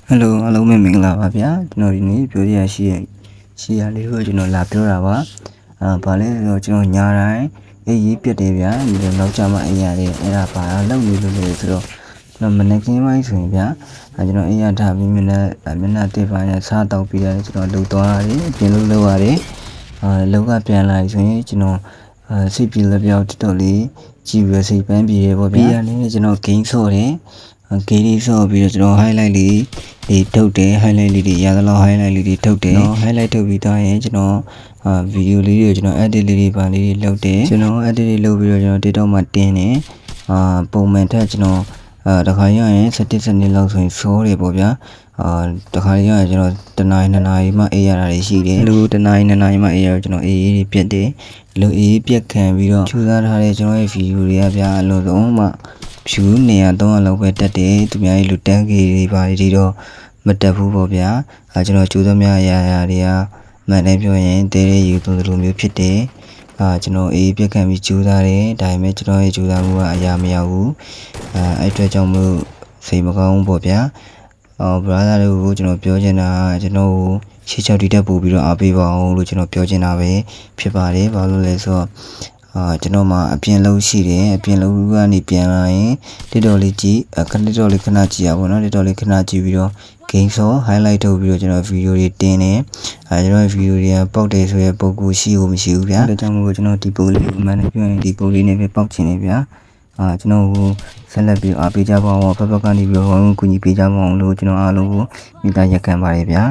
Hello အားလုံးပဲမင်္ဂလာပါဗျာကျွန်တော်ဒီနေ့ပြောရရှိရလေးကိုကျွန်တော်လာပြောတာပါဘာလဲဆိုတော့ကျွန်တော်ညာတိုင်းအေးရေးပြတ်တယ်ဗျာဒီလိုနောက်ကျမှအေးရတယ်အဲ့ဒါပါလောက်နေလို့လေဆိုတော့ကျွန်တော်မနေ့ကင်းပိုင်းဆိုရင်ဗျာကျွန်တော်အေးရထားပြီးမျက်နှာတစ်ပိုင်းနဲ့စားတောက်ပြီးတယ်ကျွန်တော်လှုပ်သွားရတယ်ပြင်လို့လှုပ်ရတယ်လောက်ကပြန်လာဆိုရင်ကျွန်တော်စိတ်ပြေလက်ပြောက်တော်လေးကြည့်ပြီးစိတ်ပန်းပြေတယ်ပေါ့ဗျာဒီကနေ့ကျွန်တော်ဂိမ်းဆော့တယ်ဂိမ်းလေးဆော့ပြီးတော့ကျွန်တော် highlight လေးဒီထုတ်တယ် highlight လေးတွေရသလောက် highlight လေးတွေထုတ်တယ် highlight ထုတ်ပြီးတော့ရင်ကျွန်တော်ဗီဒီယိုလေးတွေကျွန်တော် edit လေးတွေပါလေးတွေလုပ်တယ်ကျွန်တော် edit လေးလုပ်ပြီးတော့ကျွန်တော် TikTok မှာတင်တယ်ပုံမှန်ထက်ကျွန်တော်တခါရရင်7 နှစ်လောက်ဆိုရင်ဆိုးတယ်ပေါ့ဗျာတခါရရင်ကျွန်တော်တနာရီ2နာရီမှအေးရတာတွေရှိတယ်လူတနာရီ2နာရီမှအေးရကျွန်တော်အေးတွေပြတ်တယ်လူအေးပြတ်ခံပြီးတော့ချူစားထားတဲ့ကျွန်တော်ရဲ့ဗီဒီယိုတွေကဗျာအလို့ဆုံးမှဖြူနေရ300လောက်ပဲတက်တယ်သူများရဲ့လူတန်းကြီးတွေပါဒီတော့မတက်ဘူးပေါ့ဗျာကျွန်တော်ကျိုးသမျှအရာတွေကမှန်တယ်ပြောရင်တဲတဲ့ယူသွင်းလိုမျိုးဖြစ်တယ်ကျွန်တော်အေးပြက်ခံပြီးကျိုးသားတယ်ဒါပေမဲ့ကျွန်တော်ရဲ့ကျိုးသားမှုကအရာမရောက်ဘူးအဲ့အတွက်ကြောင့်မို့စိတ်မကောင်းဘူးပေါ့ဗျာbrother တို့ကိုကျွန်တော်ပြောချင်တာကျွန်တော်ကိုရှေ့ချောက်တီးတက်ပို့ပြီးတော့အားပေးပါအောင်လို့ကျွန်တော်ပြောချင်တာပဲဖြစ်ပါတယ်ဘာလို့လဲဆိုတော့ကျွန်တော်မှာအပြင်လုံးရှိတယ်အပြင်လုံးကနေပြန်လာရင်တစ်တော်လေးကြည့်ခဏကြည့်ရပါတော့တစ်တော်လေးခဏကြည့်ပြီးတော့ game ဆော highlight ထုတ်ပြီးတော့ကျွန်တော်ဗီဒီယိုတွေတင်တယ်ကျွန်တော်ဗီဒီယိုတွေကပေါက်တယ်ဆိုရပုံကူရှိဦးမရှိဘူးဗျာဒါကြောင့်မို့ကျွန်တော်ဒီပုံလေးကိုမှန်တယ်ပြောရင်ဒီပုံလေးနဲ့ပဲပေါက်ချင်တယ်ဗျာကျွန်တော်ကိုဆက်လက်ပြီးအားပေးကြပါအောင်ဖက်ဖက်ကနေပြီးတော့ကူညီပေးကြပါအောင်လို့ကျွန်တော်အားလုံးကိုမိသားရက်ခံပါတယ်ဗျာ